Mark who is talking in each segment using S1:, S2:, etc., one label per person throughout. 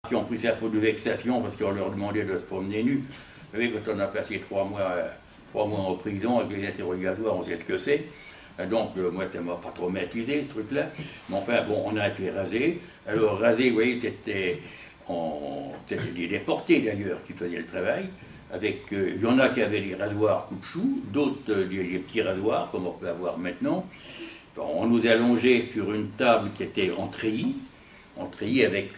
S1: qui ont pris ça pour de vexation parce qu'on leur demandait de se promener nus. Vous savez, quand on a passé 3 mois en prison avec les interrogatoires, on sait ce que c'est. Donc, moi, ça ne m'a pas traumatisé, ce truc-là. Mais enfin, bon, on a été rasé. Alors, rasé, vous voyez, c'était des déportés, d'ailleurs, qui faisaient le travail. Il y en a qui avaient des rasoirs coupe-chou, d'autres des petits rasoirs, comme on peut avoir maintenant. Bon, on nous a allongés sur une table qui était en treillis avec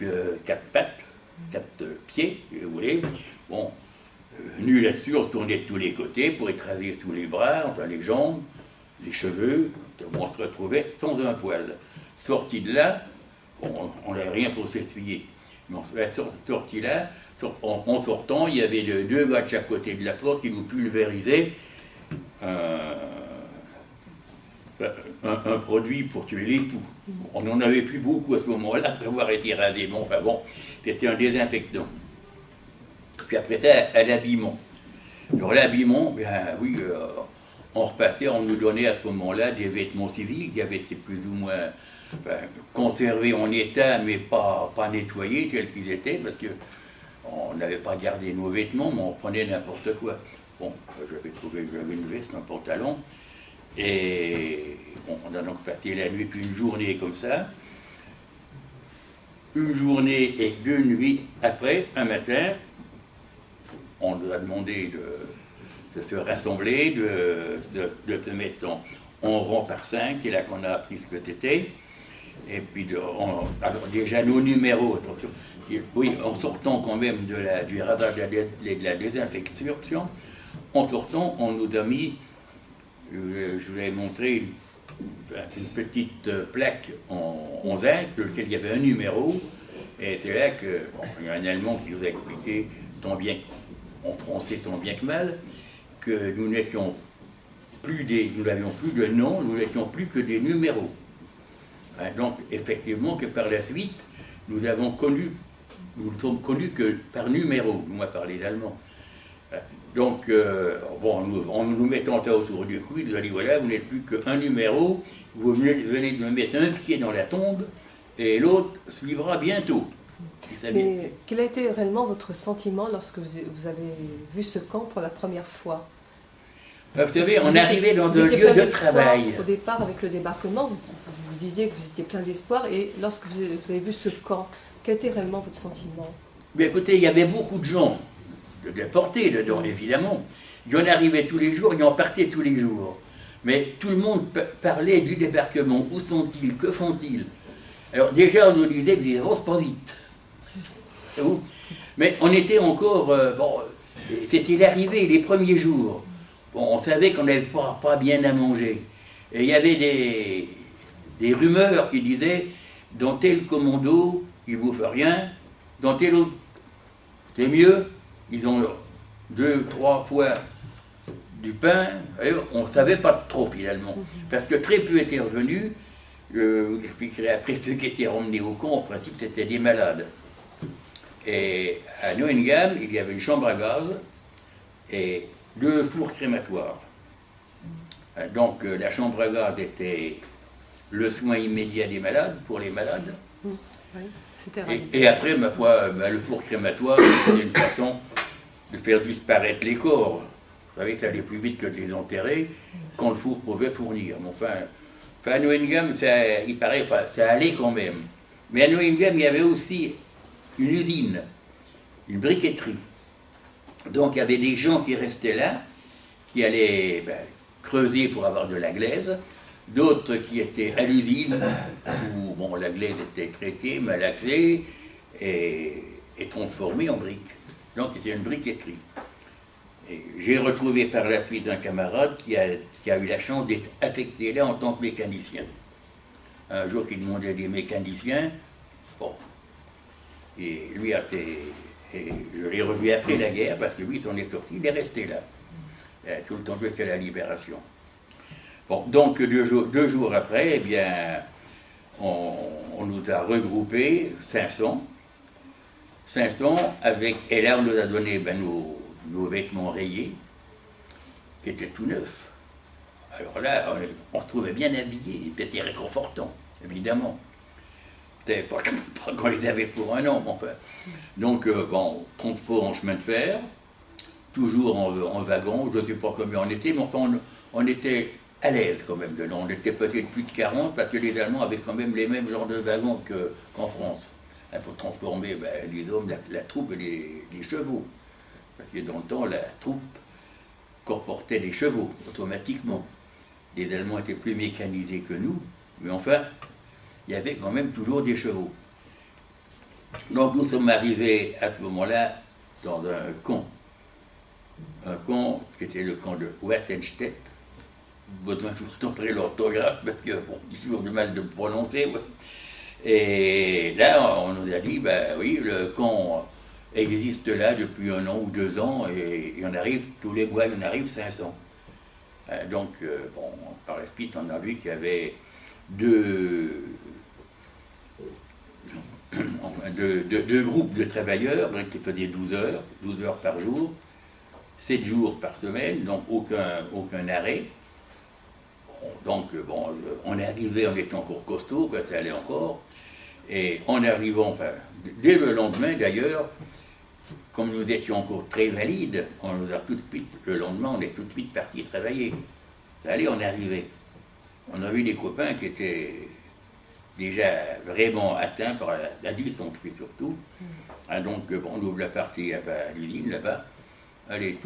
S1: 4 pattes, 4 pieds, si vous voulez. Bon, nu là-dessus, on se tournait de tous les côtés pour être rasé sous les bras, enfin les jambes, les cheveux. On se retrouvait sans un poil. Sorti de là, bon, on n'avait rien pour s'essuyer. Mais on serait sorti là, en sortant, il y avait 2 gars de chaque côté de la porte qui nous pulvérisaient un produit pour tuer les poux. On n'en avait plus beaucoup à ce moment-là, après avoir été rasé. Bon, enfin bon, c'était un désinfectant. Puis après ça, à l'habillement. Alors l'habillement, bien oui, on repassait, on nous donnait à ce moment-là des vêtements civils qui avaient été plus ou moins conservés en état, mais pas nettoyés tels qu'ils étaient, parce qu'on n'avait pas gardé nos vêtements, mais on prenait n'importe quoi. Bon, j'avais une veste, un pantalon, et bon, on a donc passé la nuit, puis une journée comme ça. Une journée et 2 nuits après, un matin, on nous a demandé de se rassembler, de se mettre en rang par 5, et là qu'on a appris ce que c'était. Et puis, alors déjà nos numéros, attention, oui, en sortant quand même du radar de la désinfection, en sortant, on nous a mis, je vous avais montré une petite plaque en zinc, sur laquelle il y avait un numéro, et c'est là que, bon, il y a un Allemand qui nous a expliqué, en français tant bien que mal, que nous n'avions plus de noms, nous n'étions plus que des numéros. Donc, effectivement, que par la suite, nous ne sommes connus que par numéro, moi parler d'allemand. Donc, bon, en nous mettant autour du cou, il nous a dit voilà, vous n'êtes plus qu'un numéro, vous venez de me mettre un pied dans la tombe, et l'autre suivra bientôt.
S2: Mais quel a été réellement votre sentiment lorsque vous avez vu ce camp pour la première fois?
S1: Vous savez, on arrivait dans un lieu de travail.
S2: Au départ, avec le débarquement, vous disiez que vous étiez plein d'espoir, et lorsque vous avez vu ce camp, quel était réellement votre sentiment?
S1: Bien, écoutez, il y avait beaucoup de gens de déportés dedans, évidemment. Il y en arrivait tous les jours, il y en partait tous les jours. Mais tout le monde parlait du débarquement. Où sont-ils? Que font-ils? Alors déjà, on nous disait qu'ils avancent pas vite. Mais on était encore... bon, c'était l'arrivée, les premiers jours. Bon, on savait qu'on n'avait pas bien à manger. Et il y avait des rumeurs qui disaient, dans tel commando, ils ne bouffent rien, dans tel autre, c'est mieux, ils ont 2-3 fois du pain. Et on ne savait pas trop finalement, parce que très peu étaient revenus. Je vous expliquerai après ceux qui étaient ramenés au camp, en principe c'était des malades. Et à Neuengamme, il y avait une chambre à gaz et 2 fours crématoires. Donc la chambre à gaz était le soin immédiat des malades, pour les malades.
S2: Oui,
S1: et après, ma foi, le four crématoire, c'était une façon de faire disparaître les corps. Vous savez que ça allait plus vite que de les enterrer quand le four pouvait fournir. Mais enfin, à Neuengamme, il paraît, ça allait quand même. Mais à Neuengamme, il y avait aussi une usine, une briqueterie. Donc il y avait des gens qui restaient là, qui allaient creuser pour avoir de la glaise, d'autres qui étaient à l'usine, où bon, la glaise était traitée, malaxée et transformée en briques. Donc c'était une briqueterie. J'ai retrouvé par la suite un camarade qui a eu la chance d'être affecté là en tant que mécanicien. Un jour, il demandait des mécaniciens. Bon. Et lui je l'ai revu après la guerre, parce que lui, il s'en est sorti, il est resté là. Tout le temps jusqu'à la libération. Bon, donc 2 jours après, eh bien, on nous a regroupés, 500, et là on nous a donné nos vêtements rayés, qui étaient tout neufs. Alors là, on se trouvait bien habillés, c'était réconfortant, évidemment. C'était pas qu'on les avait pour un an, enfin. Donc, bon, transport en chemin de fer, toujours en wagon, je ne sais pas combien on était, mais enfin, on était à l'aise quand même dedans. On était peut-être plus de 40 parce que les Allemands avaient quand même les mêmes genres de wagons qu'en France. Il faut transformer les hommes, la troupe et les chevaux. Parce que dans le temps, la troupe comportait des chevaux automatiquement. Les Allemands étaient plus mécanisés que nous, mais enfin, il y avait quand même toujours des chevaux. Donc nous sommes arrivés à ce moment-là dans un camp qui était le camp de Wattenstedt. Besoin que je vous donnerai l'orthographe parce que bon, j'ai toujours du mal de le prononcer. Ouais. Et là, on nous a dit, ben oui, le camp existe là depuis 1 an ou 2 ans et il en arrive, tous les mois, il en arrive 500. Donc, bon, par la suite, on a vu qu'il y avait deux groupes de travailleurs qui faisaient 12 heures par jour, 7 jours par semaine, donc aucun arrêt. Donc, bon, on est arrivé, on était encore costaud, ça allait encore. Et en arrivant, enfin, dès le lendemain d'ailleurs, comme nous étions encore très valides, on nous a tout de suite, le lendemain, on est tout de suite partis travailler. Ça allait, on est arrivé. On a vu des copains qui étaient déjà vraiment atteints par la dysenterie surtout. Donc, bon, on ouvre la partie à l'usine là-bas. Allez,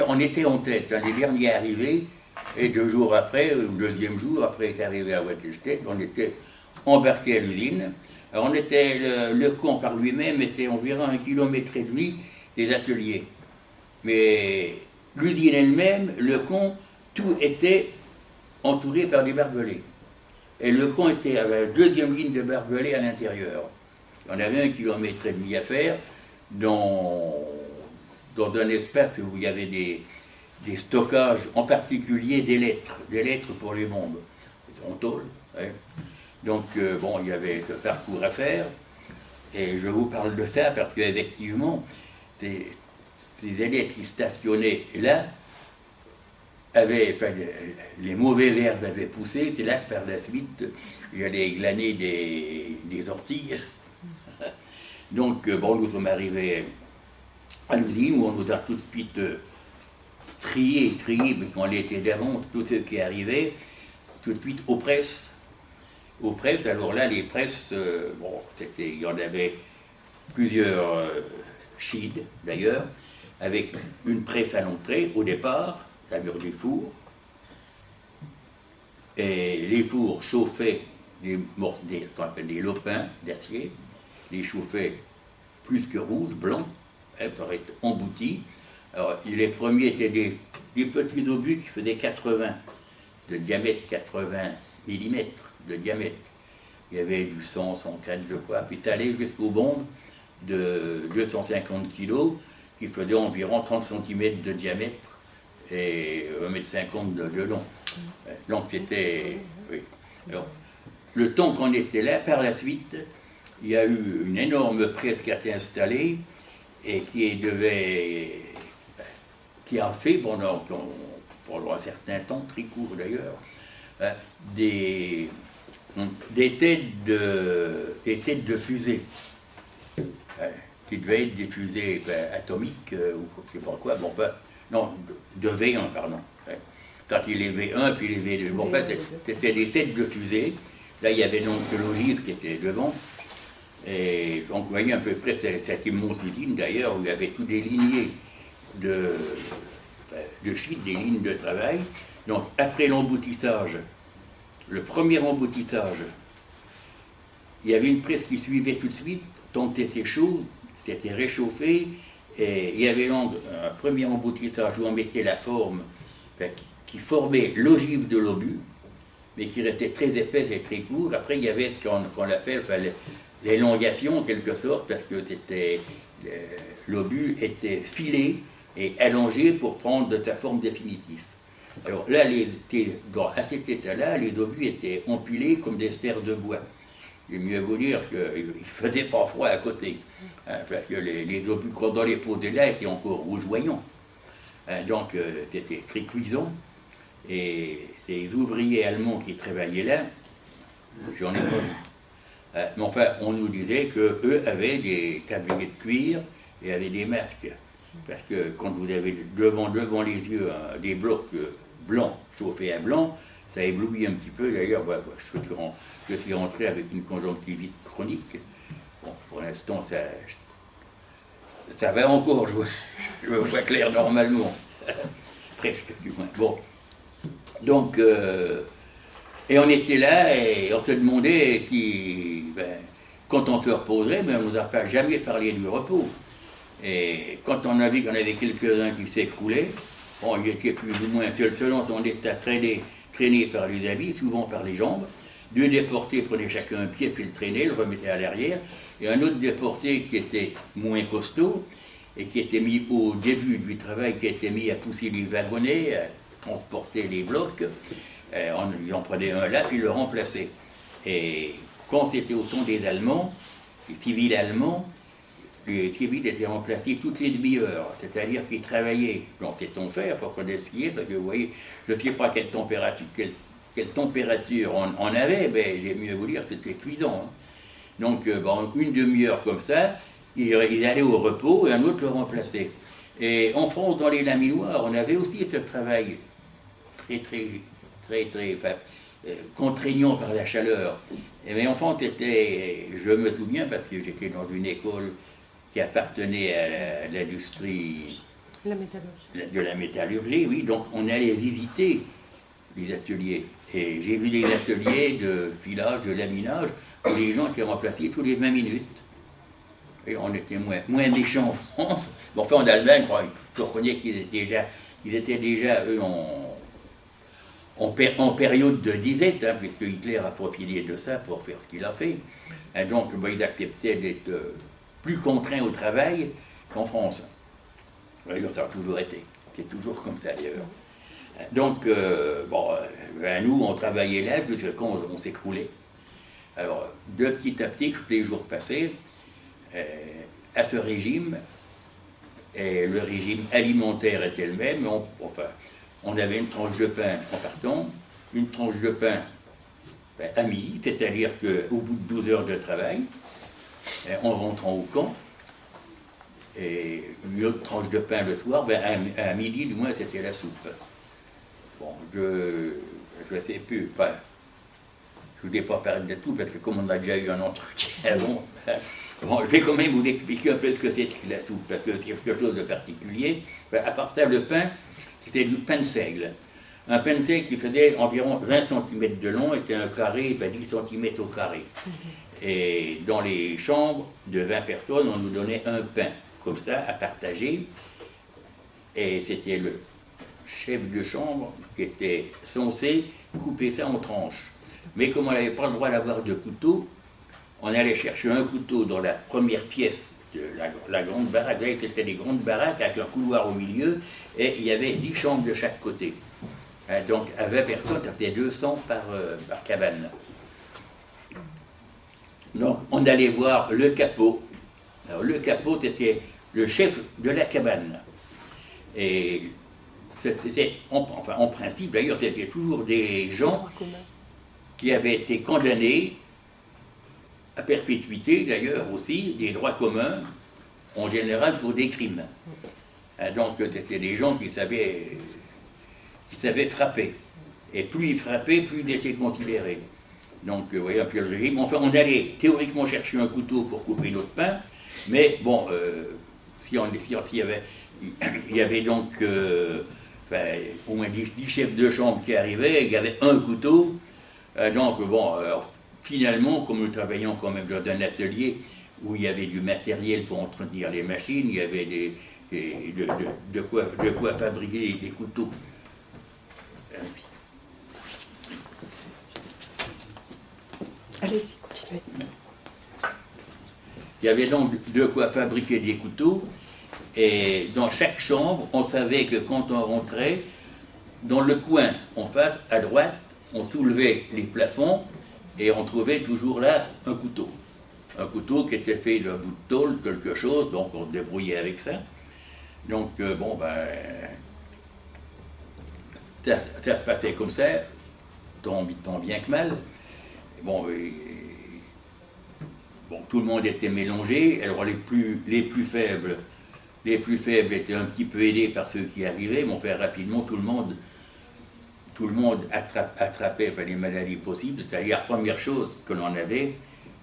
S1: on était en tête, les derniers arrivés. Et 2 jours après, le 2e jour, après être arrivé à Wattenstedt, on était embarqué à l'usine. Alors on était, le camp par lui-même était environ 1,5 km des ateliers. Mais l'usine elle-même, le camp, tout était entouré par des barbelés. Et le camp était à la 2e ligne de barbelés à l'intérieur. On avait 1,5 km à faire dans un espace où il y avait des stockages, en particulier des lettres pour les bombes. En tôle. Ouais. Donc, bon, il y avait ce parcours à faire, et je vous parle de ça parce qu'effectivement, ces lettres qui stationnaient là, les mauvaises herbes avaient poussé, c'est là que par la suite, j'allais glaner des orties. Donc, bon, nous sommes arrivés à l'usine où on nous a tout de suite trié, mais qu'on l'était d'avance, tout ce qui arrivait, tout de suite aux presses. Aux presses, alors là, les presses, bon, il y en avait plusieurs chides d'ailleurs, avec une presse à l'entrée au départ, ça mur des fours, et les fours chauffaient ce qu'on appelle des lopins d'acier, les chauffaient plus que rouges, blancs, pour être emboutis. Alors, les premiers étaient des petits obus qui faisaient 80 de diamètre, 80 mm de diamètre. Il y avait du 100, 104, je crois, puis ça allait jusqu'aux bombes de 250 kg qui faisaient environ 30 cm de diamètre et 1,50 m de long. Donc c'était... Oui. Alors, le temps qu'on était là, par la suite, il y a eu une énorme presse qui a été installée et qui a fait pendant un certain temps, très court d'ailleurs, des têtes de fusées, qui devaient être des fusées atomiques, ou je ne sais pas quoi, bon, non, de V1, pardon. Quand il y les V1, puis les V2. Bon, en fait, c'était des têtes de fusées. Là, il y avait donc l'ogive qui était devant. Et donc, vous voyez à peu près cette immense usine, d'ailleurs, où il y avait toutes des lignées de shit, des lignes de travail. Donc, après l'emboutissage, le premier emboutissage, il y avait une presse qui suivait tout de suite, tant que c'était chaud, c'était réchauffé, et il y avait donc un premier emboutissage où on mettait la forme qui formait l'ogive de l'obus, mais qui restait très épaisse et très court. Après, il y avait ce qu'on appelle l'élongation, en quelque sorte, parce que l'obus était filé et allongé pour prendre de sa forme définitive. Alors là, à cet état-là, les obus étaient empilés comme des stères de bois. Il est mieux vous dire qu'il ne faisait pas froid à côté, parce que les obus, quand on les posait là, étaient encore rougeoyants. Donc, c'était très cuisant. Et les ouvriers allemands qui travaillaient là, j'en ai pas vu. Mais enfin, on nous disait qu'eux avaient des tabliers de cuir et avaient des masques. Parce que quand vous avez devant les yeux des blocs blancs chauffés à blanc, ça éblouit un petit peu. D'ailleurs, je suis rentré avec une conjonctivite chronique. Bon, pour l'instant, ça va encore, je vois clair normalement. Presque, du moins. Bon. Donc, et on était là et on se demandait quand on se reposerait, on ne nous a pas jamais parlé du repos. Et quand on a vu qu'on avait quelques-uns qui s'écroulaient, bon, il était plus ou moins selon son état traîné par les habits, souvent par les jambes. 2 déportés prenaient chacun un pied, puis le traînaient, le remettaient à l'arrière. Et un autre déporté qui était moins costaud, et qui était mis au début du travail, qui était mis à pousser les wagonnets, à transporter les blocs. Il en prenait un là, puis il le remplaçait. Et quand c'était au temps des Allemands, les civils allemands, les civils étaient remplacés toutes les demi-heures, c'est-à-dire qu'ils travaillaient dans ces tons fer, pour connaître ce qui est, parce que vous voyez, je ne sais pas quelle température on avait, mais j'ai mieux vous dire que c'était cuisant. Hein. Donc, une demi-heure comme ça, ils allaient au repos et un autre le remplaçait. Et en France, dans les laminoirs, on avait aussi ce travail très contraignant par la chaleur. Et mes enfants je me souviens, parce que j'étais dans une école qui appartenait à l'industrie de la métallurgie, oui, donc on allait visiter les ateliers. Et j'ai vu des ateliers de filage, de laminage, où les gens étaient remplacés tous les 20 minutes. Et on était moins méchants en France. Bon, enfin, en Allemagne, je reconnais qu'ils étaient déjà, eux, en période de disette, hein, puisque Hitler a profité de ça pour faire ce qu'il a fait. Et donc, ils acceptaient d'être plus contraints au travail qu'en France. D'ailleurs, ça a toujours été. C'est toujours comme ça, d'ailleurs. Donc, nous, on travaillait là jusqu'à quand on s'écroulait. Alors, de petit à petit, tous les jours passés, à ce régime, et le régime alimentaire était le même, on avait une tranche de pain en partant, une tranche de pain à midi, c'est-à-dire qu'au bout de 12 heures de travail, en rentrant au camp, et une autre tranche de pain le soir, à midi, du moins, c'était la soupe. Bon, je ne sais plus, je ne voulais pas parler de tout, parce que comme on a déjà eu un entretien avant, je vais quand même vous expliquer un peu ce que c'est que la soupe, parce que c'est quelque chose de particulier. À part ça, le pain, c'était du pain de seigle. Un pain de seigle qui faisait environ 20 cm de long, était un carré, 10 cm au carré. Et dans les chambres de 20 personnes, on nous donnait un pain, comme ça, à partager. Et c'était le chef de chambre qui était censé couper ça en tranches. Mais comme on n'avait pas le droit d'avoir de couteau, on allait chercher un couteau dans la première pièce de la grande baraque. Là, c'était des grandes baraques avec un couloir au milieu, et il y avait 10 chambres de chaque côté. Donc, à 20 personnes, ça faisait 200 par cabane. Donc, on allait voir le capot. Alors, le capot, c'était le chef de la cabane. Et en principe, d'ailleurs, c'était toujours des gens qui avaient été condamnés à perpétuité, d'ailleurs, aussi, des droits communs, en général pour des crimes. Donc, c'était des gens qui savaient frapper. Et plus ils frappaient, plus ils étaient considérés. Donc, vous voyez un peu le régime. Enfin, on allait théoriquement chercher un couteau pour couper notre pain, mais bon, il y avait donc au moins 10 chefs de chambre qui arrivaient, il y avait un couteau. Finalement, comme nous travaillions quand même dans un atelier où il y avait du matériel pour entretenir les machines, il y avait de quoi fabriquer des couteaux.
S2: Allez-y, continuez.
S1: Il y avait donc de quoi fabriquer des couteaux, et dans chaque chambre, on savait que quand on rentrait, dans le coin en face, à droite, on soulevait les plafonds, et on trouvait toujours là un couteau. Un couteau qui était fait d'un bout de tôle, quelque chose, donc on se débrouillait avec ça. Donc, ça se passait comme ça, tant bien que mal. Bon, bon, tout le monde était mélangé. Alors les plus faibles étaient un petit peu aidés par ceux qui arrivaient, mais enfin, rapidement, tout le monde attrapait les maladies possibles. C'est-à-dire, la première chose que l'on avait,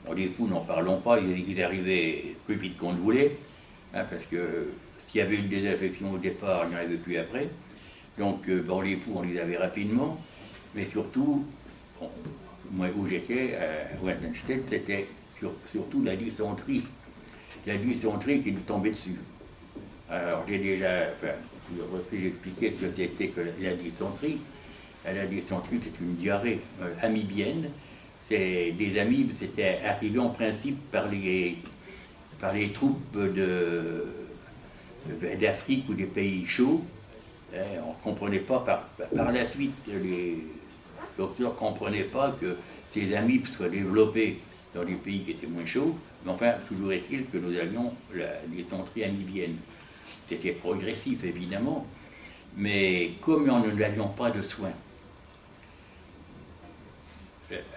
S1: bon, les poux, n'en parlons pas, ils arrivaient plus vite qu'on ne voulait, hein, parce que s'il y avait une désinfection au départ, il n'y en avait plus après. Donc, bon, les poux, on les avait rapidement, mais surtout, bon, moi où j'étais, à Wattenstedt, c'était surtout la dysenterie. La dysenterie qui nous tombait dessus. Alors, j'ai déjà, enfin, j'ai expliqué ce que c'était que la dysenterie. La dysenterie, c'est une diarrhée amibienne. C'est des amibes, c'était arrivé en principe par les troupes d'Afrique ou des pays chauds. On ne comprenait pas, par la suite, les docteurs ne comprenaient pas que ces amibes soient développées dans des pays qui étaient moins chauds. Mais enfin, toujours est-il que nous avions la dysenterie amibienne. C'était progressif, évidemment, mais comme nous n'avions pas de soins,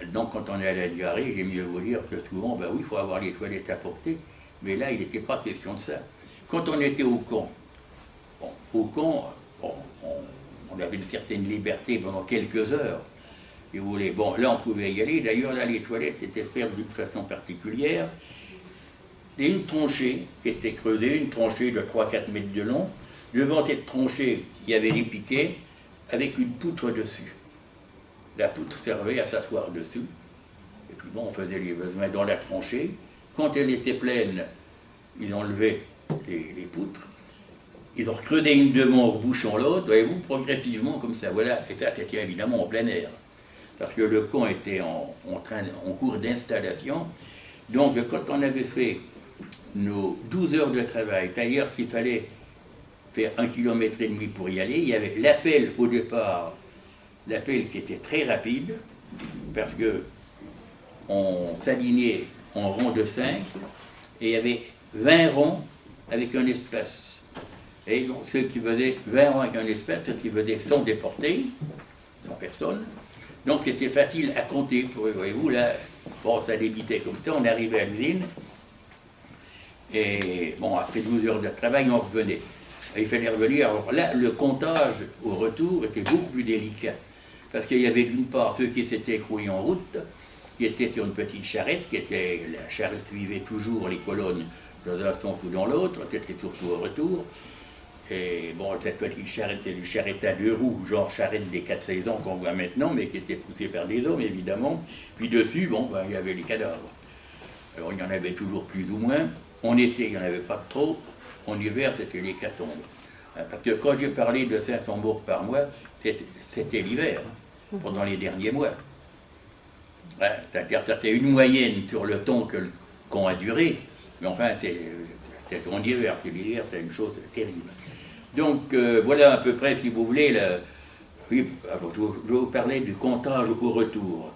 S1: donc quand on est à la diarrhée, j'ai mieux vous dire que souvent, ben oui, il faut avoir les toilettes à portée, mais là, il n'était pas question de ça. Quand on était au camp, on avait une certaine liberté pendant quelques heures, si vous voulez. Bon, là, on pouvait y aller. D'ailleurs, là, les toilettes étaient faites d'une façon particulière. Et une tranchée qui était creusée, une tranchée de 3-4 mètres de long. Devant cette tranchée, il y avait des piquets avec une poutre dessus. La poutre servait à s'asseoir dessus. Et puis bon, on faisait les besoins dans la tranchée. Quand elle était pleine, ils enlevaient les poutres. Ils ont creusé une demeure bouchant l'autre, voyez-vous, progressivement comme ça. Voilà, et ça, c'était évidemment en plein air. Parce que le camp était en cours d'installation. Donc, quand on avait fait nos 12 heures de travail, c'est-à-dire qu'il fallait faire 1,5 km pour y aller, il y avait l'appel au départ, l'appel qui était très rapide, parce que on s'alignait en rang de 5, et il y avait 20 rangs avec un espace. Et donc, ceux qui faisaient 20 rangs avec un espace, ceux qui faisaient 100 déportés, 100 personnes, donc c'était facile à compter. Voyez-vous, là, bon, ça débitait comme ça, on arrivait à l'usine, et bon, après 12 heures de travail, on revenait. Il fallait revenir. Alors là, le comptage au retour était beaucoup plus délicat. Parce qu'il y avait d'une part ceux qui s'étaient écroués en route, qui étaient sur une petite charrette, la charrette suivait toujours les colonnes dans un sens ou dans l'autre, c'était surtout au retour. Et bon, cette petite charrette, c'est une charrette à 2 roues, genre charrette des 4 saisons qu'on voit maintenant, mais qui était poussée par des hommes, évidemment. Puis dessus, bon, ben, il y avait les cadavres. Alors il y en avait toujours plus ou moins. En été, il n'y en avait pas trop. En hiver, c'était l'hécatombe. Parce que quand j'ai parlé de 500 morts par mois, c'était l'hiver, pendant les derniers mois. C'est-à-dire que c'était une moyenne sur le temps qu'on a duré, mais enfin, c'était en hiver. L'hiver, c'était une chose terrible. Donc, voilà à peu près, si vous voulez, oui, alors, je vais vous parler du comptage au retour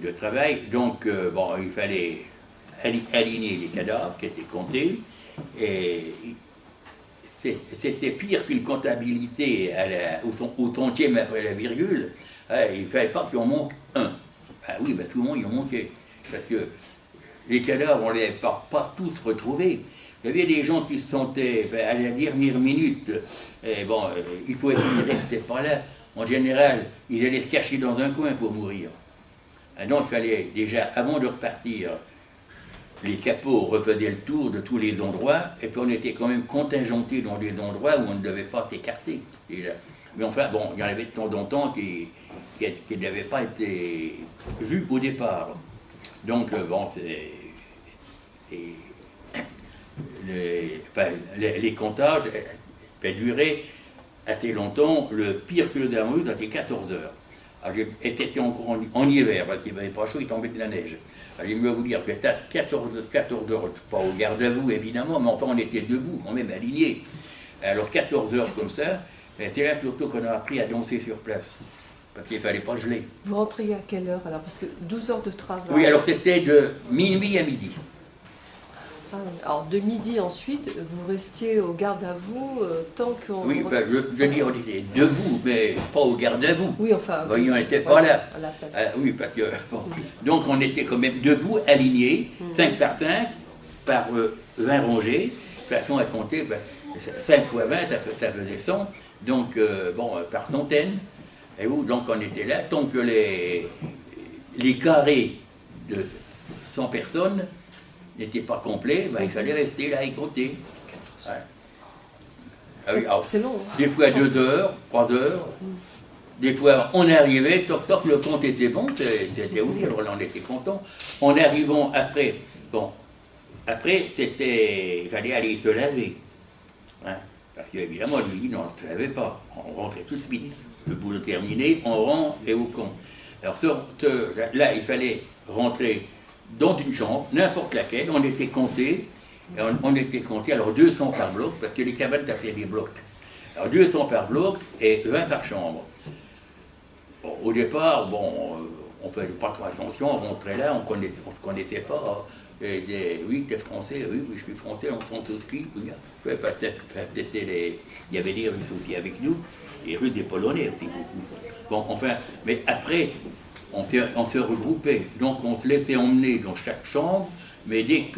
S1: de travail. Donc, bon, il fallait aligner les cadavres qui étaient comptés, et c'était pire qu'une comptabilité au centième après la virgule. Il ne fallait pas qu'il en manque un. Ben oui, ben tout le monde y en manquait. Parce que les cadavres, on ne les avait pas tous retrouvés. Il y avait des gens qui se sentaient à la dernière minute. Et bon, il faut qu'ils ne restaient pas là. En général, ils allaient se cacher dans un coin pour mourir. Donc il fallait déjà, avant de repartir, les capots refaisaient le tour de tous les endroits, et puis on était quand même contingentés dans des endroits où on ne devait pas s'écarter, déjà. Mais enfin, bon, il y en avait de temps en temps qui n'avaient pas été vus au départ. Donc, bon, les comptages duraient assez longtemps. Le pire que nous avons eu, c'était 14 heures. Et c'était encore en hiver, parce qu'il ne faisait pas chaud, il tombait de la neige. Je vais vous dire que 14 heures, pas au garde à vous évidemment, mais enfin on était debout, quand même alignés. Alors 14 heures comme ça, c'est là surtout qu'on a appris à danser sur place, parce qu'il ne fallait pas geler.
S2: Vous rentriez à quelle heure alors? Parce que 12 heures de travail.
S1: Oui, alors c'était de minuit à midi.
S2: Alors de midi ensuite, vous restiez au garde à vous tant qu'on...
S1: Oui, ben, je dis on était debout, mais pas au garde à vous.
S2: Oui, enfin...
S1: Oui, on n'était pas là.
S2: À l'appel.
S1: Oui, parce que... Bon. Donc on était quand même debout, alignés, 5 par 5, par 20 rangées. De toute façon, à compter, ben, 5 fois 20, ça faisait 100. Donc, par centaines. Et où, donc on était là, tant que les carrés de 100 personnes n'étaient pas complets, ben, il fallait rester là et compter. Ouais. Ah oui,
S2: c'est long.
S1: Des fois 2 heures, 3 heures. Des fois on arrivait, toc toc, le compte était bon, c'était aussi, alors là on était content. En arrivant après, après il fallait aller se laver. Hein, parce qu'évidemment, lui, non, on ne se lavait pas, on rentrait tout de suite. Le boulot terminé, on rentre et au compte. Alors là, il fallait rentrer dans une chambre, n'importe laquelle, on était compté, alors 200 par bloc, parce que les cabanes t'appelaient des blocs. Alors 200 par bloc et 20 par chambre. Bon, au départ, on ne faisait pas trop attention, on rentrait là, on ne se connaissait pas. Oui, tu es français, oui, je suis français, on franco-ski, oui. Il y avait des Russes aussi avec nous, les Russes, des Polonais aussi beaucoup. Bon, enfin, mais après, on se regroupait, donc on se laissait emmener dans chaque chambre, mais dès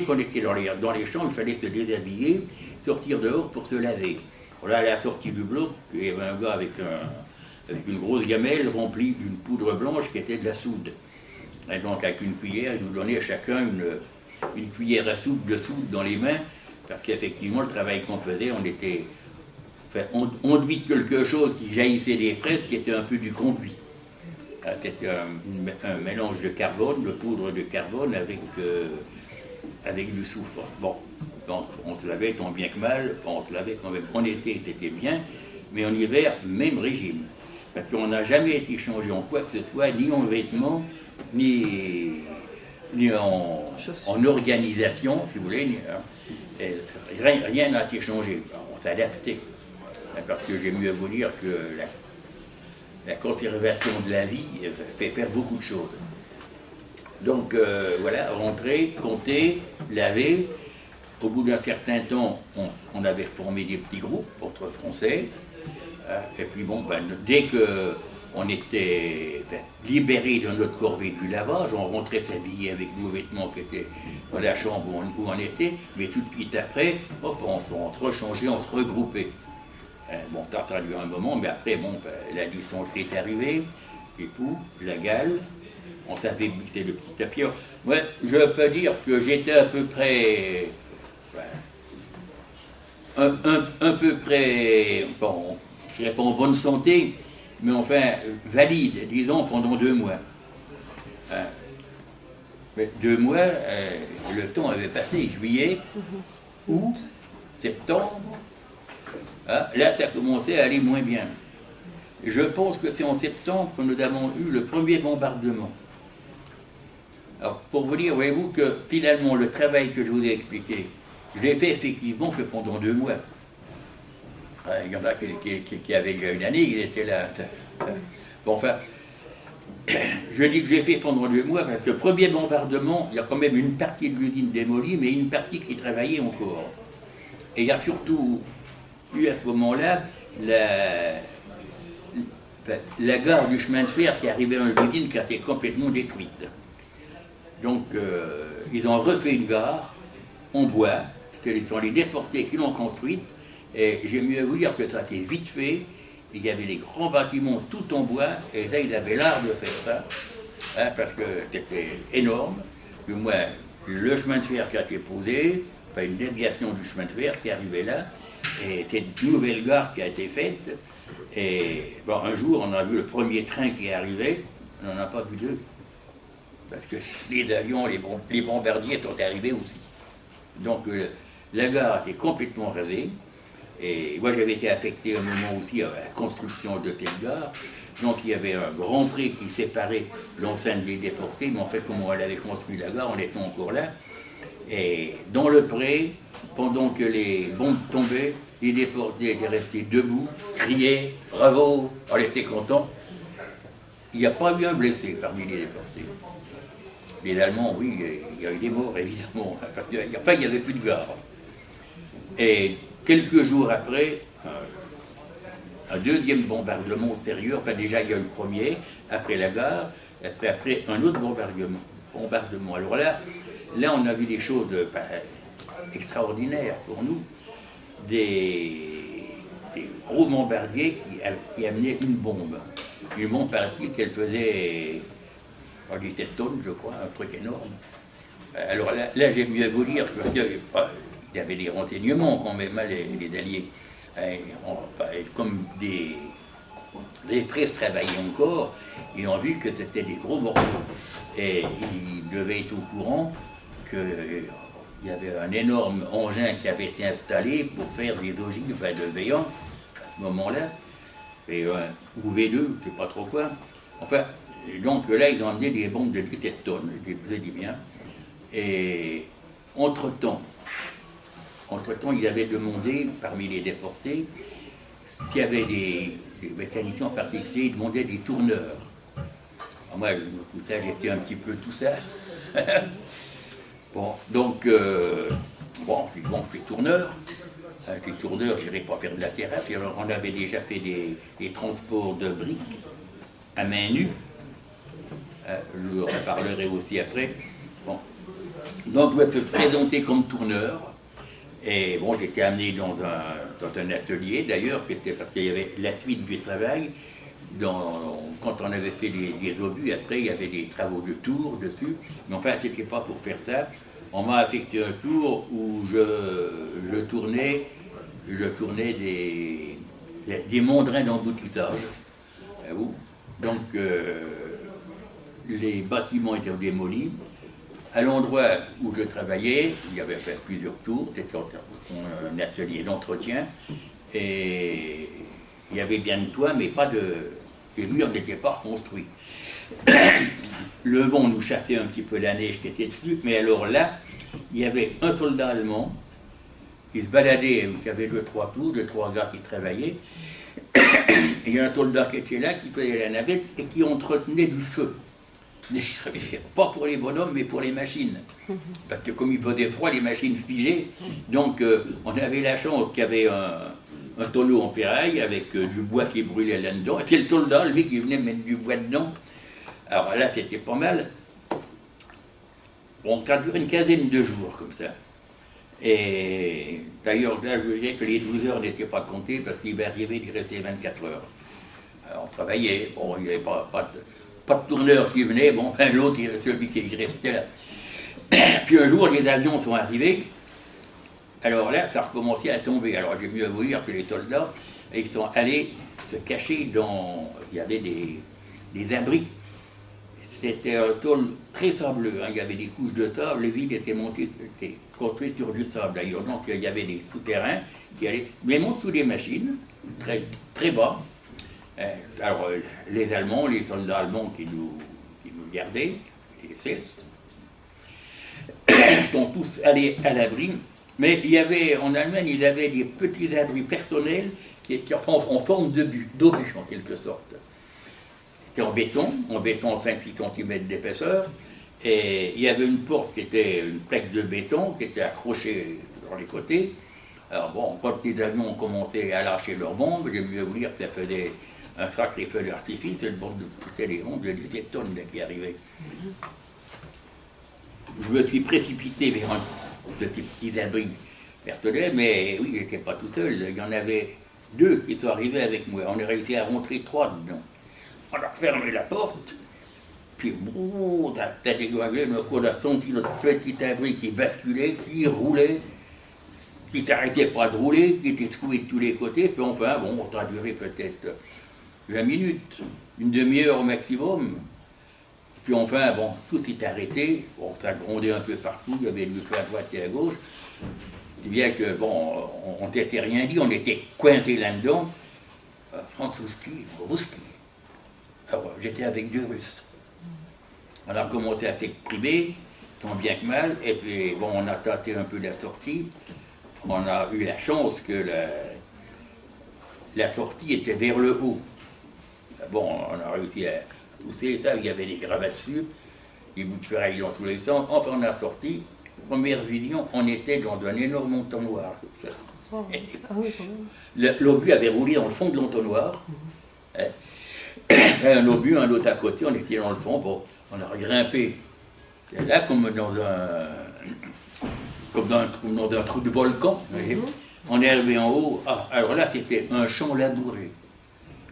S1: qu'on était dans les chambres, il fallait se déshabiller, sortir dehors pour se laver. Voilà, à la sortie du bloc, il y avait un gars avec une grosse gamelle remplie d'une poudre blanche qui était de la soude. Et donc avec une cuillère, il nous donnait à chacun une cuillère à soupe de soude dans les mains, parce qu'effectivement le travail qu'on faisait, on duit quelque chose qui jaillissait des fraises, qui était un peu du conduit. C'était un mélange de carbone, de poudre de carbone avec du soufre. Bon, donc on se lavait tant bien que mal, on se lavait quand même. En été, c'était bien, mais en hiver, même régime. Parce qu'on n'a jamais été changé en quoi que ce soit, ni en vêtements, ni en organisation, si vous voulez. Rien n'a été changé. On s'est adapté. Parce que j'aime mieux vous dire que la conservation de la vie fait faire beaucoup de choses. Donc voilà, rentrer, compter, laver. Au bout d'un certain temps, on avait formé des petits groupes entre Français. Et puis dès qu'on était libéré de notre corvée du lavage, on rentrait s'habiller avec nos vêtements qui étaient dans la chambre où on était, mais tout de suite après, on se rechangeait, on se regroupait. Ça a duré un moment, mais après, la dysenterie est arrivée, et tout, la gale, on savait glisser le petit tapis. Moi, je peux dire que j'étais à peu près, un peu près, je ne dirais pas en bonne santé, mais enfin valide, disons, pendant 2 mois. 2 mois, le temps avait passé, juillet, août, septembre. Là, ça commençait à aller moins bien. Je pense que c'est en septembre que nous avons eu le premier bombardement. Alors, pour vous dire, voyez-vous que finalement, le travail que je vous ai expliqué, je l'ai fait effectivement que pendant 2 mois. Il y en a qui avaient déjà une année, ils étaient là. Je dis que j'ai fait pendant 2 mois parce que le premier bombardement, il y a quand même une partie de l'usine démolie, mais une partie qui travaillait encore. Et il y a surtout eu à ce moment-là la gare du chemin de fer qui arrivait dans l'usine qui a été complètement détruite. Donc ils ont refait une gare en bois, ce sont les déportés qui l'ont construite, et j'aime mieux vous dire que ça a été vite fait. Il y avait des grands bâtiments tout en bois, et là ils avaient l'art de faire ça, parce que c'était énorme. Du moins, le chemin de fer qui a été posé, une déviation du chemin de fer qui arrivait là, et c'est une nouvelle gare qui a été faite. Et un jour, on a vu le premier train qui est arrivé, on n'en a pas vu 2. Parce que les avions, les bombardiers sont arrivés aussi. Donc la gare était complètement rasée. Et moi, j'avais été affecté un moment aussi à la construction de cette gare. Donc il y avait un grand pré qui séparait l'enceinte des déportés, mais en fait, comme on avait construit la gare, on était encore là. Et dans le pré, pendant que les bombes tombaient, les déportés étaient restés debout, criaient, bravo, on était contents. Il n'y a pas eu un blessé parmi les déportés. les Allemands, oui, il y a eu des morts, évidemment, parce qu'il n'y avait plus de gare. Et quelques jours après, un deuxième bombardement sérieux, enfin déjà il y a eu le premier, après la gare, après un autre bombardement. Alors là, on a vu des choses extraordinaires pour nous, des gros bombardiers qui amenaient une bombe. Une bombe paraît-il qu'elle faisait 17 tonnes, je crois, un truc énorme. Alors là j'aime mieux vous dire qu'il y avait des renseignements quand même, les Alliés. Comme des presses travaillaient encore, ils ont vu que c'était des gros morceaux. Et ils devaient être au courant qu'il y avait un énorme engin qui avait été installé pour faire des ogives de Véan, à ce moment-là, ou V2, je ne sais pas trop quoi. Enfin, donc là, ils ont amené des bombes de 17 tonnes, je dis bien. Et entre-temps, ils avaient demandé, parmi les déportés, s'il y avait des mécaniciens en particulier, ils demandaient des tourneurs. Alors moi, tout ça, j'étais un petit peu tout ça. Bon, donc, je suis tourneur. Avec les tourneurs, je n'irais pas faire de la terrasse. Alors, on avait déjà fait des transports de briques à main nue. Je en reparlerai aussi après. Bon. Donc, je me suis présenté comme tourneur. Et bon, j'étais amené dans un atelier, d'ailleurs, parce qu'il y avait la suite du travail. Quand on avait fait des obus, après, il y avait des travaux de tour dessus. Mais enfin, ce n'était pas pour faire ça. On m'a affecté un tour où je tournais des mandrins d'emboutissage. Donc, les bâtiments étaient démolis. À l'endroit où je travaillais, il y avait fait plusieurs tours, c'était un atelier d'entretien, et il y avait bien de toit, mais les murs n'étaient pas construits. Le vent nous chassait un petit peu la neige qui était dessus, mais alors là, il y avait un soldat allemand qui se baladait, qui avait 2-3 gars qui travaillaient, et il y a un soldat qui était là, qui faisait la navette et qui entretenait du feu. Pas pour les bonhommes, mais pour les machines. Parce que comme il faisait froid, les machines figeaient. Donc on avait la chance qu'il y avait un tonneau en ferraille avec du bois qui brûlait là-dedans. Et c'est le soldat, lui, qui venait mettre du bois dedans. Alors là, c'était pas mal. Bon, ça a duré une quinzaine de jours comme ça. Et d'ailleurs, là, je dirais que les 12 heures n'étaient pas comptées parce qu'il va arriver d'y rester 24 heures. Alors, on travaillait, bon, il n'y avait pas de tourneur qui venait, bon, l'autre, celui qui restait là. Puis un jour, les avions sont arrivés, alors là, ça recommençait à tomber. Alors j'ai mieux à vous dire que les soldats, ils sont allés se cacher il y avait des abris. C'était un sol très sableux, hein. Il y avait des couches de sable, les villes étaient construites sur du sable d'ailleurs, donc il y avait des souterrains qui allaient, mais montent sous des machines, très, très bas. Alors, les Allemands, les soldats allemands qui nous gardaient, les SS, sont tous allés à l'abri, mais en Allemagne, il y avait des petits abris personnels qui étaient en forme d'obus, en quelque sorte. C'était en béton 5-6 cm d'épaisseur, et il y avait une porte qui était une plaque de béton qui était accrochée sur les côtés. Alors bon, quand les avions ont commencé à lâcher leurs bombes, j'ai mieux vous dire que ça faisait un sacré feu d'artifice, c'était les bombes de 17 tonnes là, qui arrivaient. Je me suis précipité vers un de ces petits abris personnels, mais oui, je n'étais pas tout seul. Il y en avait 2 qui sont arrivés avec moi. On a réussi à rentrer 3 dedans. On a fermé la porte, puis t'as dégagé, on a senti notre petit abri qui basculait, qui roulait, qui ne s'arrêtait pas de rouler, qui était secoué de tous les côtés, puis enfin, bon, ça a duré peut-être 20 minutes, une demi-heure au maximum. Puis enfin, bon, tout s'est arrêté, bon, ça grondait un peu partout, il y avait du feu à droite et à gauche. C'est bien que, bon, on n'était rien dit, on était coincés là-dedans. Franzouski, Rouski. Alors, j'étais avec 2 Russes. On a commencé à s'exprimer, tant bien que mal, et puis, bon, on a tâté un peu la sortie. On a eu la chance que la sortie était vers le haut. Bon, on a réussi à pousser ça, il y avait des gravats dessus. des bouts de ferraille dans tous les sens. Enfin, on a sorti, première vision, on était dans un énorme entonnoir.
S2: Oh. Ah oui, quand même.
S1: L'obus avait roulé dans le fond de l'entonnoir. Un obus, un autre à côté, on était dans le fond, bon, on a grimpé. Et là, comme dans un trou de volcan, vous voyez, on est arrivé en haut. Ah, alors là, c'était un champ labouré,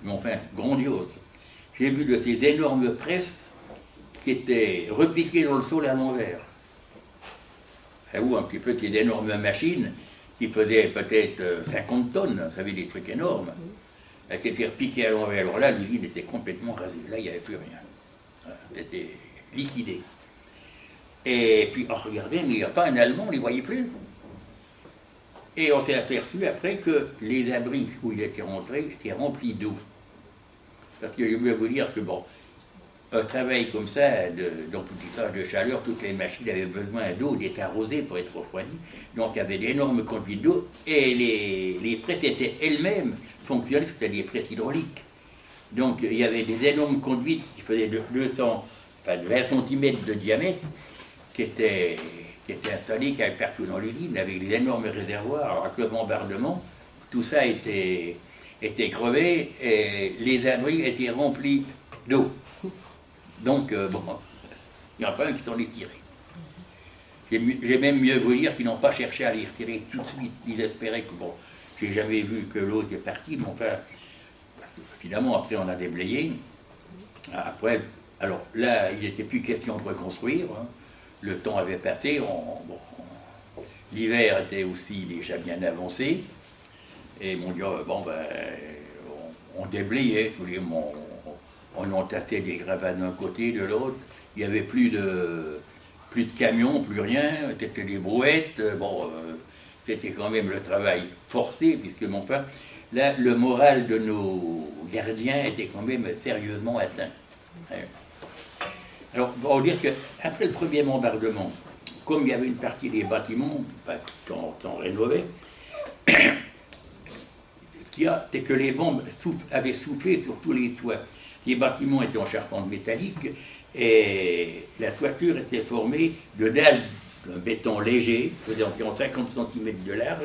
S1: mais enfin, grandiose. J'ai vu de ces énormes presses qui étaient repiquées dans le sol à l'envers. Ou un petit peu ces énormes machines qui faisaient peut-être 50 tonnes, vous savez, des trucs énormes, qui étaient repiquées à l'envers. Alors là, l'usine était complètement rasée. Là, il n'y avait plus rien. Voilà, c'était liquidé. Et puis, oh, regardez, mais il n'y a pas un Allemand, on ne les voyait plus. Et on s'est aperçu après que les abris où ils étaient rentrés étaient remplis d'eau. Parce que je veux vous dire que, bon, un travail comme ça, d'amplification de chaleur, toutes les machines avaient besoin d'eau, d'être arrosées pour être refroidies. Donc il y avait d'énormes conduites d'eau et les presses étaient elles-mêmes fonctionnaient, c'était des presses hydrauliques. Donc il y avait des énormes conduites qui faisaient 20 cm de diamètre qui étaient installées partout dans l'usine avec des énormes réservoirs. Alors avec le bombardement, tout ça était crevé et les abris étaient remplis d'eau. Donc, bon, il n'y en a pas un qui s'en est tiré. J'ai même mieux vous dire qu'ils n'ont pas cherché à les retirer tout de suite. Ils espéraient que, bon, j'ai jamais vu que l'eau était partie, mais enfin, finalement, après, on a déblayé. Après, alors là, il n'était plus question de reconstruire. Hein. Le temps avait passé. L'hiver était aussi déjà bien avancé. Et mon Dieu, bon, ben, on déblayait tous les mois. On entassait des gravats d'un côté, de l'autre. Il n'y avait plus de camions, plus rien. C'était des brouettes. Bon, c'était quand même le travail forcé, puisque, bon, enfin, là, le moral de nos gardiens était quand même sérieusement atteint. Alors, on va dire qu'après le premier bombardement, comme il y avait une partie des bâtiments qu'on rénovait, ce qu'il y a, c'est que les bombes avaient soufflé sur tous les toits. Les bâtiments étaient en charpente métallique et la toiture était formée de dalles de béton léger, faisait environ 50 cm de large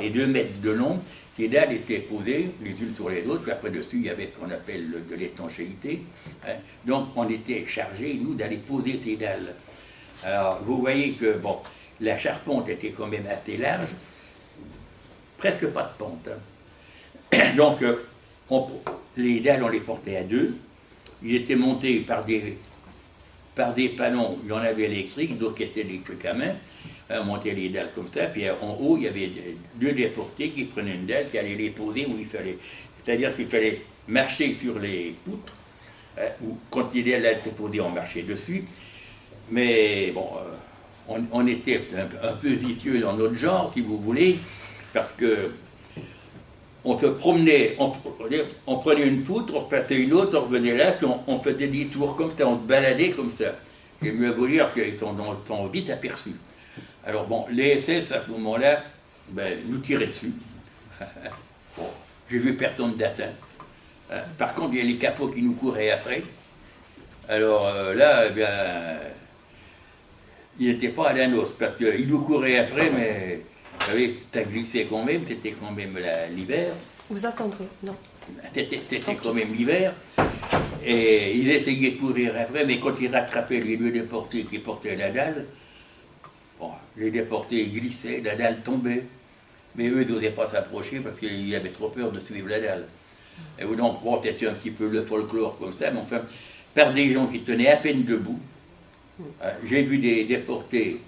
S1: et 2 mètres de long. Ces dalles étaient posées les unes sur les autres, puis après dessus il y avait ce qu'on appelle de l'étanchéité. Hein. Donc on était chargés, nous, d'aller poser ces dalles. Alors vous voyez que bon, la charpente était quand même assez large, presque pas de pente. Hein. Donc les dalles, on les portait à deux. Ils étaient montés par des panneaux, il y en avait électriques, d'autres qui étaient électriques à main. On montait les dalles comme ça, puis en haut, il y avait 2 déportés qui prenaient une dalle, qui allaient les poser où il fallait. C'est-à-dire qu'il fallait marcher sur les poutres, ou quand les dalles étaient posées, on marchait dessus. Mais bon, on était un peu vicieux dans notre genre, si vous voulez, parce que on se promenait, on prenait une poutre, on repartait une autre, on revenait là, puis on faisait des tours comme ça, on se baladait comme ça. Et mieux vous dire qu'ils sont vite aperçus. Alors bon, les SS à ce moment-là, ben, nous tiraient dessus. Bon, j'ai vu personne d'atteint. Par contre, il y a les capots qui nous couraient après. Alors là, eh bien, ils n'étaient pas à la noce, parce qu'ils nous couraient après, mais... Vous savez, ça glissait quand même, c'était quand même l'hiver.
S2: Vous attendrez, non?
S1: C'était quand même l'hiver. Et ils essayaient de courir après, mais quand ils rattrapaient les 2 déportés qui portaient la dalle, bon, les déportés glissaient, la dalle tombait. Mais eux, ils n'osaient pas s'approcher parce qu'ils avaient trop peur de suivre la dalle. Et donc, bon, c'était un petit peu le folklore comme ça, mais enfin, par des gens qui tenaient à peine debout. J'ai vu des déportés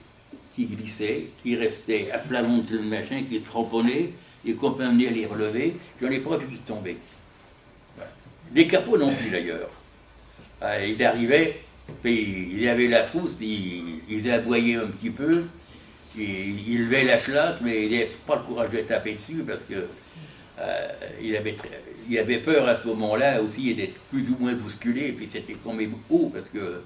S1: qui glissaient, qui restaient à plat ventre le machin, qui se cramponnaient, et qu'on peut amener à les relever, j'en ai pas vu qui tombaient. Des capots non plus d'ailleurs. Ils arrivaient, puis ils avaient la frousse, ils aboyaient un petit peu, ils levaient la chlaque, mais ils n'avaient pas le courage de taper dessus parce que il avait peur à ce moment-là aussi d'être plus ou moins bousculé, et puis c'était quand même haut, parce que,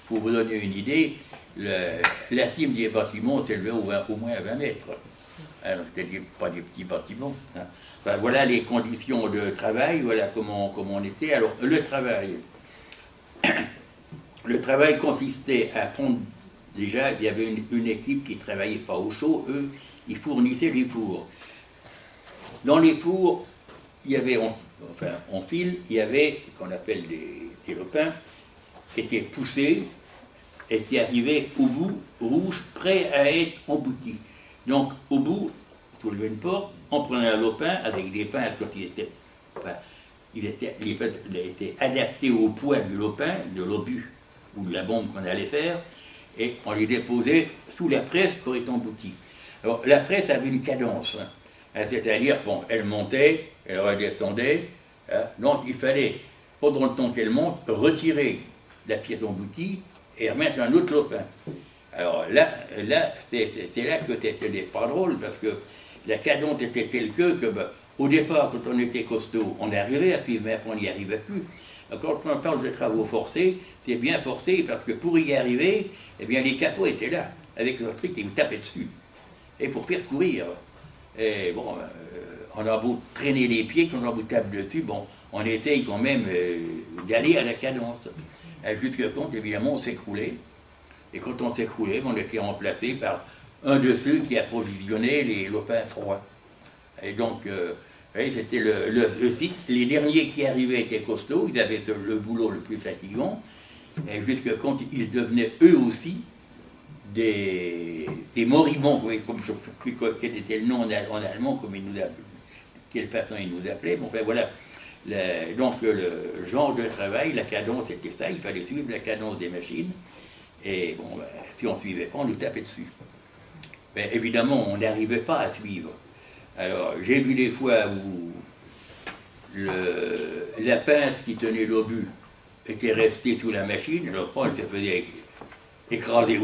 S1: pour vous donner une idée, la cime des bâtiments s'élevait au moins à 20 mètres. Alors, c'était pas des petits bâtiments. Hein. Enfin, voilà les conditions de travail, voilà comment on était. Alors, le travail. le travail consistait à prendre, déjà, il y avait une équipe qui ne travaillait pas au chaud, eux, ils fournissaient les fours. Dans les fours, il y avait, en fil, il y avait, qu'on appelle des lopins, qui étaient poussés et qui arrivaient au bout, rouges, prêts à être emboutis. Donc, au bout, vous levez une porte, on prenait un lopin avec des pinces quand il était adapté au poids du lopin, de l'obus ou de la bombe qu'on allait faire, et on les déposait sous la presse pour être emboutis. Alors, la presse avait une cadence, hein, c'est-à-dire, bon, elle montait, elle redescendait, hein, donc il fallait, pendant le temps qu'elle monte, retirer la pièce emboutie et remettre un autre lopin. Alors là c'est là que c'était pas drôle, parce que la cadence était telle que au départ, quand on était costaud, on arrivait à suivre, mais après on n'y arrivait plus. Quand on parle de travaux forcés, c'est bien forcé, parce que pour y arriver, eh bien les capots étaient là, avec leur truc, et vous tapaient dessus. Et pour faire courir, et bon, on a beau traîner les pieds, quand on vous tape dessus, bon, on essaye quand même d'aller à la cadence. Jusqu'à quand, évidemment, on s'écroulait. Et quand on s'écroulait, on était remplacé par un de ceux qui approvisionnait les lopins froids. Et donc, c'était le site. Les derniers qui arrivaient étaient costauds, ils avaient le boulot le plus fatigant, et jusqu'à quand ils devenaient eux aussi des moribonds, comme je ne sais plus quel était le nom en allemand, comme ils nous appelaient, quelle façon ils nous appelaient. Bon, enfin voilà. Donc le genre de travail, la cadence, c'était ça, il fallait suivre la cadence des machines, et bon, si on ne suivait pas, on nous tapait dessus. Mais évidemment, on n'arrivait pas à suivre. Alors, j'ai vu des fois où la pince qui tenait l'obus était restée sous la machine, alors Paul se faisait écraser